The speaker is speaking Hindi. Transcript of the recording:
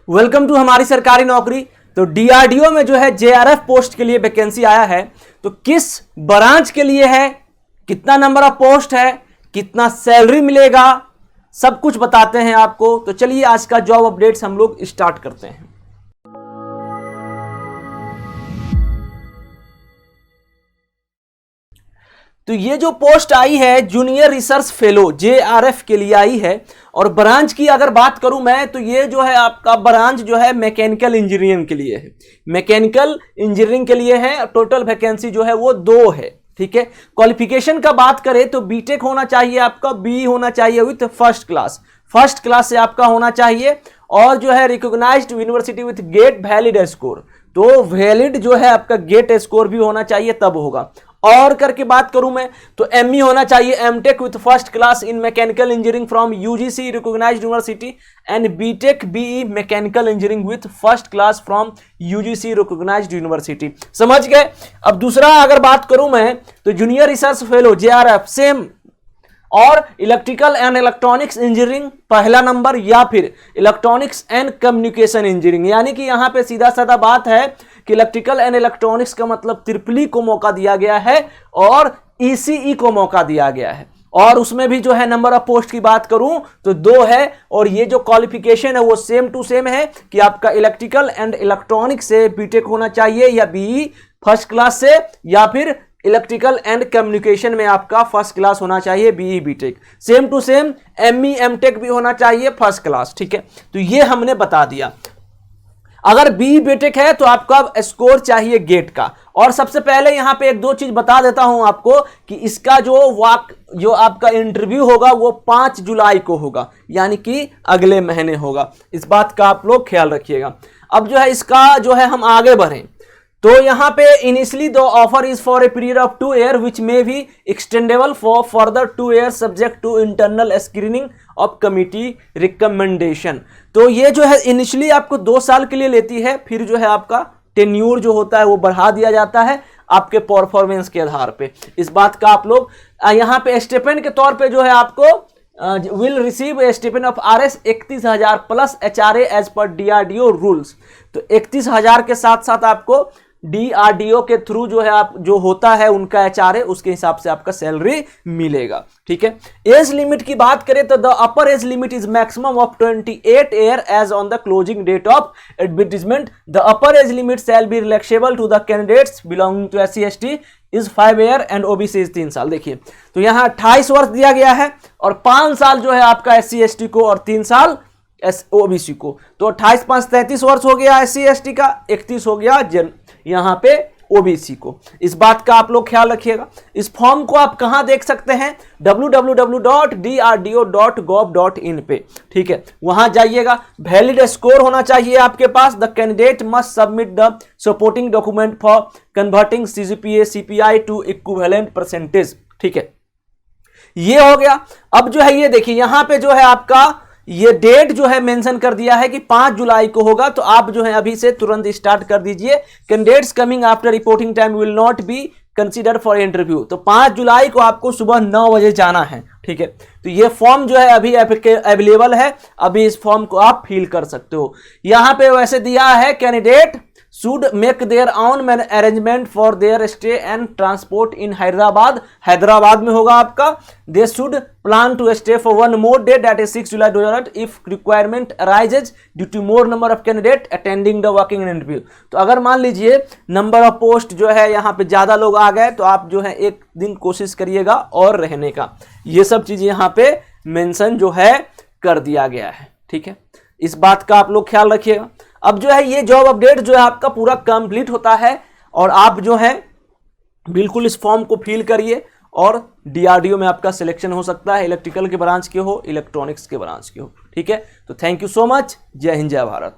वेलकम टू हमारी सरकारी नौकरी। तो डीआरडीओ में जो है जेआरएफ पोस्ट के लिए वैकेंसी आया है, तो किस ब्रांच के लिए है, कितना नंबर ऑफ पोस्ट है, कितना सैलरी मिलेगा, सब कुछ बताते हैं आपको। तो चलिए आज का जॉब अपडेट्स हम लोग स्टार्ट करते हैं। तो ये जो पोस्ट आई है जूनियर रिसर्च फेलो जेआरएफ के लिए आई है, और ब्रांच की अगर बात करूं मैं तो ये जो है आपका ब्रांच जो है मैकेनिकल इंजीनियरिंग के लिए है, मैकेनिकल इंजीनियरिंग के लिए है। टोटल वैकेंसी जो है वो 2 है, ठीक है। क्वालिफिकेशन का बात करें तो बीटेक होना चाहिए आपका, बी होना चाहिए विथ फर्स्ट क्लास से आपका होना चाहिए, और जो है recognised university with GATE valid score, तो वैलिड जो है आपका गेट स्कोर भी होना चाहिए तब होगा। और करके बात करूं मैं तो एमई होना चाहिए, MTech with first class in mechanical engineering from UGC recognised university, and BTech BE mechanical engineering with first class from UGC recognised university. समझ गए। अब दूसरा अगर बात करूं मैं तो junior research fellow JRF same, और इलेक्ट्रिकल एंड इलेक्ट्रॉनिक्स इंजीनियरिंग पहला नंबर, या फिर इलेक्ट्रॉनिक्स एंड कम्युनिकेशन इंजीनियरिंग। यानी कि यहां पे सीधा साधा बात है कि इलेक्ट्रिकल एंड इलेक्ट्रॉनिक्स का मतलब ट्रिपली को मौका दिया गया है और ईसीई को मौका दिया गया है, और उसमें भी जो है नंबर ऑफ पोस्ट की बात करूं तो 2 है, और ये जो क्वालिफिकेशन है वो सेम टू सेम है कि आपका इलेक्ट्रिकल एंड इलेक्ट्रॉनिक्स से बीटेक होना चाहिए, या बीई फर्स्ट क्लास से, या फिर इलेक्ट्रिकल एंड कम्युनिकेशन में आपका फर्स्ट क्लास होना चाहिए, BE B Tech. Same to same ME M Tech भी होना चाहिए फर्स्ट क्लास, ठीक है। तो ये हमने बता दिया। अगर बीई बीटेक है तो आपका स्कोर चाहिए गेट का। और सबसे पहले यहां पे 1-2 चीज बता देता हूं आपको कि इसका जो आपका इंटरव्यू होगा वो 5 जुलाई को होगा, यानी कि अगले महीने होगा। इस बात का आप लोग ख्याल रखिएगा। अब जो है इसका जो है हम आगे बढ़ें तो यहां पे initially the offer is for a period of 2 year which may be extendable for further 2 year subject to internal screening of committee recommendation. तो ये जो है इनिशियली आपको 2 साल के लिए लेती है, फिर जो है आपका टेन्यूर जो होता है वो बढ़ा दिया जाता है आपके परफॉर्मेंस के आधार पे। इस बात का आप लोग यहाँ पे स्टिपेंड के तौर पे जो है आपको will receive a stipend of RS 31,000 plus HRA as per DRDO rules. तो 31,000 के साथ साथ आपको डीआरडीओ के थ्रू जो है आप जो होता है उनका एचआरए, उसके हिसाब से आपका सैलरी मिलेगा, ठीक है। एज लिमिट की बात करें तो the upper age limit is maximum of 28 year age on the closing date of advertisement. The upper age limit shall be relaxable to the candidates belonging to SC ST is 5 year and OBC is 3 साल। देखिए तो यहां 28 वर्ष दिया गया है, और 5 साल जो है आपका एससी एसटी को, और 3 साल ओबीसी को। तो 28 5 33 वर्ष हो गया एससी एसटी का, 31 हो गया यहां पे ओबीसी को। इस बात का आप लोग ख्याल रखिएगा। इस फॉर्म को आप कहां देख सकते हैं, www.drdo.gov.in पे, ठीक है। वहां जाइएगा। वैलिड स्कोर होना चाहिए आपके पास। The candidate must submit the supporting document for converting CGPA CPI to equivalent percentage, ठीक है। ये हो गया। अब जो है ये देखिए यहां पे जो है आपका ये डेट जो है मेंशन कर दिया है कि 5 जुलाई को होगा, तो आप जो है अभी से तुरंत स्टार्ट कर दीजिए। Candidates coming after reporting time will not be consider for interview. तो 5 जुलाई को आपको सुबह 9 बजे जाना है, ठीक है। तो ये फॉर्म जो है अभी अवेलेबल है, अभी इस फॉर्म को आप फिल कर सकते हो। यहां पे वैसे दिया है candidate should make their own arrangement for their stay and transport in Hyderabad. Hyderabad में होगा आपका। they should plan to stay for 1 more day, that is 6 July 2008 if requirement arises due to more number of candidate attending the working interview। तो अगर मान लीजिए नंबर ऑफ पोस्ट जो है यहाँ पे ज्यादा लोग आ गए तो आप जो है 1 दिन कोशिश करिएगा और रहने का। ये सब चीज यहाँ पे मेंशन जो है कर दिया गया है, ठीक है। इस बात का आप लोग ख्याल रखिएगा। अब जो है ये जॉब अपडेट जो है आपका पूरा कंप्लीट होता है, और आप जो है बिल्कुल इस फॉर्म को फिल करिए, और डीआरडीओ में आपका सिलेक्शन हो सकता है, इलेक्ट्रिकल के ब्रांच के हो, इलेक्ट्रॉनिक्स के ब्रांच के हो, ठीक है। तो थैंक यू सो मच। जय हिंद जय भारत।